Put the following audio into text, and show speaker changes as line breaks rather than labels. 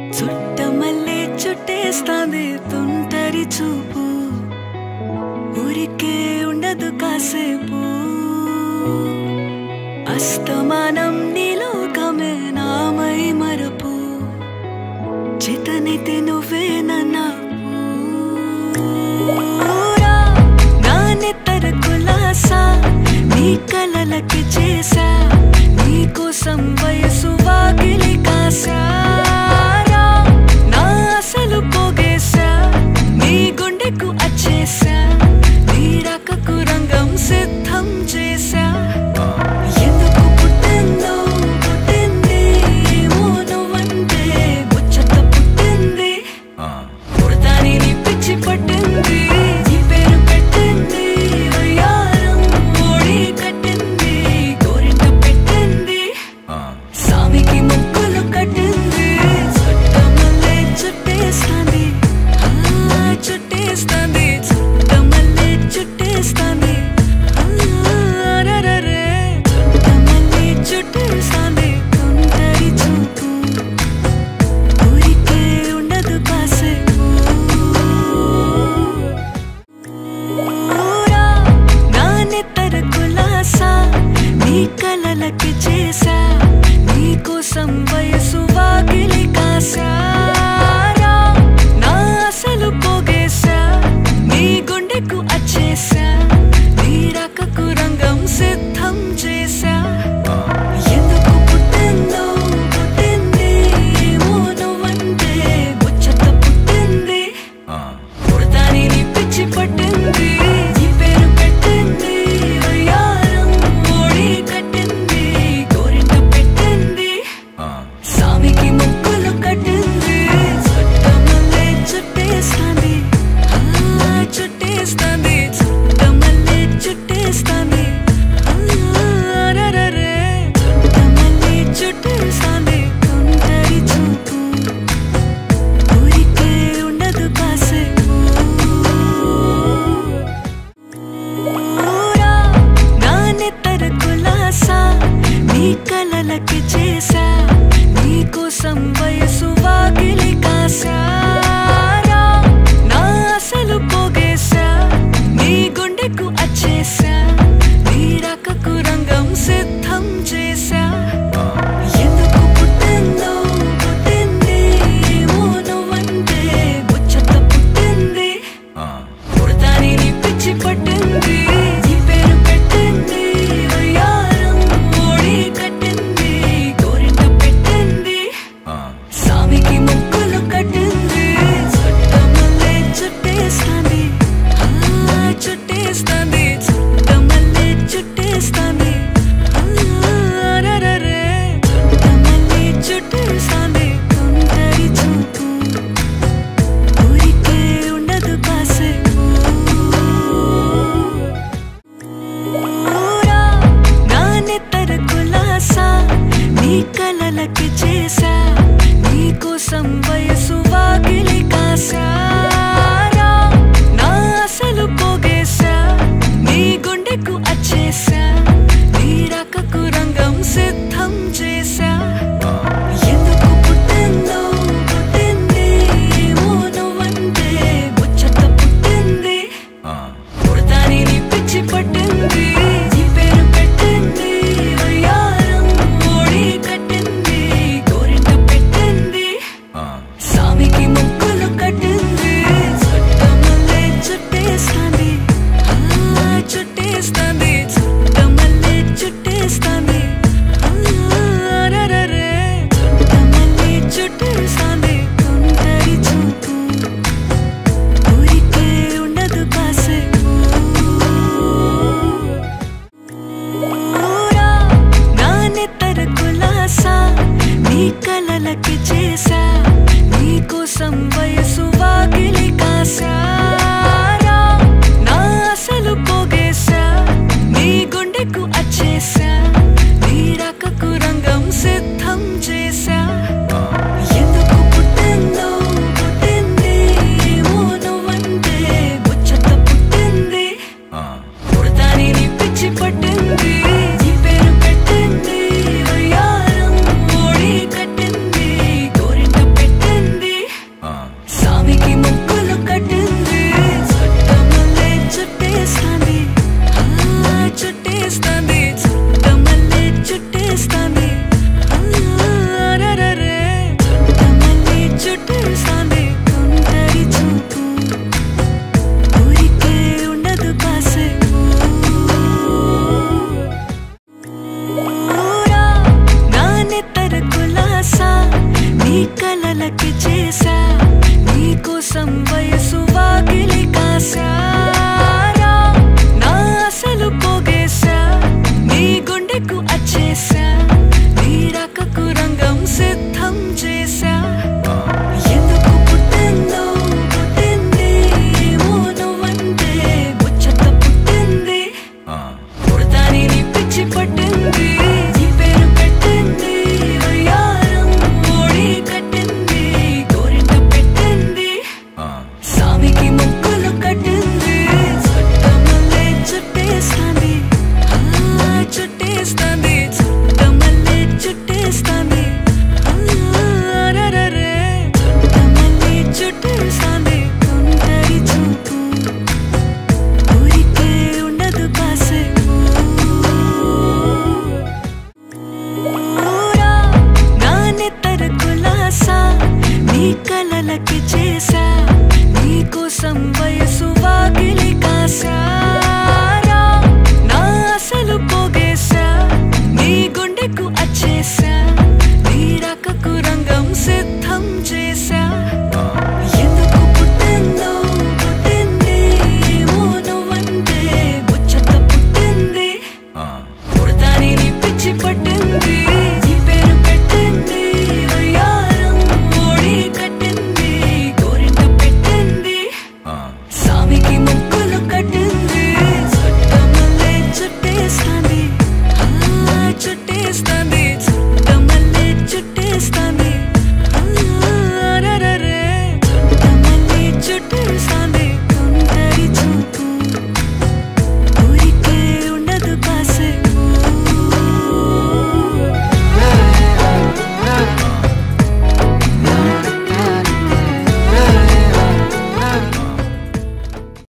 చుట్టమల్లే చుట్టేస్తాంది తుంటరి చూపు ఊరికే ఉండదు కాసేపు అస్తమానం నీలోకమే నామై మరపు చితనైతే నువ్వే నన్నా నానెత్తర కులాసా నీ కలలకి చేసా నీకోసం వయసు వాకిలి కాసా నా అసలు పోగేసా నీ గుండెకు అచ్చేసా నీ రాకకు రంగం సిద్ధం చేసా ఎందుకు పుట్టిందో పుట్టింది ఏమో నువ్వంటే ముచ్చట పుట్టింది పుడతాని నీ పిచ్చి పట్టింది నీ పేరు పెట్టింది వయ్యారం ఓడి కట్టింది గోరింట పెట్టింది సామికి ముక్కులు కట్టింది చుట్టమల్లే చుట్టేస్తాంది చుట్టేస్తాంది చుట్టమల్లే చుట్టేస్తాంది అరరరే చుట్టమల్లే చుట్టేస్తాంది తుంటరి చూపు ఊరికే ఉండదు కాసేపు నానెత్తర కులాసా నీ కలలకి చేసా నీకోసం వయసు వాకిలి కాసా నా అసలు పోగేసా నీ గుండెకు అచ్చేసా నీ రాకకు రంగం సిద్ధం చేసా ఎందుకు పుట్టిందో పుట్టింది ఏమో నువ్వంటే ముచ్చట పుట్టింది పుడతాని నీ పిచ్చి పట్టింది నీ పేరు పెట్టింది వయ్యారం ఓడి కట్టింది గోరింట పెట్టింది సామికి ముక్కులు కట్టింది చుట్టమల్లే చుట్టేస్తాంది చుట్టేస్తాంది చుట్టమల్లే చుట్టేస్తాంది అరరరే చుట్టమల్లే చుట్టేస్తాంది తుంటరి చూపు ఊరికే ఉండదు కాసేపు నానెత్తర కులాసా నీ కలలకి చేసా నీకోసం వయసు వాకిలి కాసా నా అసలు పోగేసా నీ గుండెకు అచ్చేసా నీ రాకకు రంగం సిద్ధం చేసా ఎందుకు పుట్టిందో పుట్టింది ఏమో నువ్వంటే ముచ్చట పుట్టింది పుడతాని నీ పిచ్చి పట్టింది నీ పేరు పెట్టింది వయ్యారం ఓడి కట్టింది గోరింట పెట్టింది సామికి ముక్కులు కట్టింది చుట్టమల్లే చుట్టేస్తాంది చుట్టేస్తాంది చుట్టమల్లే చుట్టేస్తాంది అరరరే చుట్టమల్లే చుట్టేస్తాంది తుంటరి చూపు ఊరికే ఉండదు కాసేపు నానెత్తర కులాసా నీ కలలకి చేసా నీకోసం వయసు వాకిలి కాసా నా అసలు పోగేసా నీ గుండెకు అచ్చేసా నీ రాకకు రంగం సిద్ధం చేసా ఎందుకు పుట్టిందో పుట్టింది ఏమో నువ్వంటే ముచ్చట పుట్టింది పుడతాని నీ పిచ్చి పట్టింది నీ పేరు పెట్టింది వయ్యారం ఓడి కట్టింది గోరింట పెట్టింది సామికి ముక్కులు కట్టింది చుట్టమల్లే చుట్టేస్తాంది చుట్టేస్తాంది చుట్టమల్లే చుట్టేస్తాంది అరరరే చుట్టమల్లే చుట్టేస్తాంది తుంటరి చూపు ఊరికే ఉండదు కాసేపు నానెత్తర కులాసా నీ కలలకి చేసా నీకోసం వయసు వాకిలి కాసా నా అసలు పోగేసా నీ గుండెకు అచ్చేసా నీ రాకకు రంగం సిద్ధం చేసా ఎందుకు పుట్టిందో పుట్టింది ఏమో నువ్వంటే ముచ్చట పుట్టింది పుడతాని నీ పిచ్చి పట్టింది నీ పేరు పెట్టింది వయ్యారం ఓడి కట్టింది గోరింట పెట్టింది కలలకి చేసా నీ కోసం వయసు వాకిలి కాసారా నా అసలు పోగేశా నీ గుండెకు అచ్చేసా నీ రాకకు రంగం సిద్ధం చేసా ఎందుకు పుట్టిందో పుట్టింది ఏమో నువ్వంటే ముచ్చట పుట్టింది పుడతాని నీ పిచ్చి పట్టింది నీ పేరు పెట్టింది వయ్యారం ఓడి కట్టింది గోరింట పెట్టింది సామికి ముక్కులు కట్టింది చుట్టమల్లే చుట్టేస్తాంది చుట్టేస్తాంది చుట్టమల్లే చుట్టేస్తాంది అరరరే చుట్టమల్లే చుట్టేస్తాంది తుంటరి చూపు ఊరికే ఉండదు కాసేపు నా నెత్తర కులాసా నీ కలలకి చేసా నీ కోసం వయసు వాకిలి కాసారా నా అసలు పోగేశా నీ గుండెకు అచ్చేసా నీ రాకకు రంగం సిద్ధం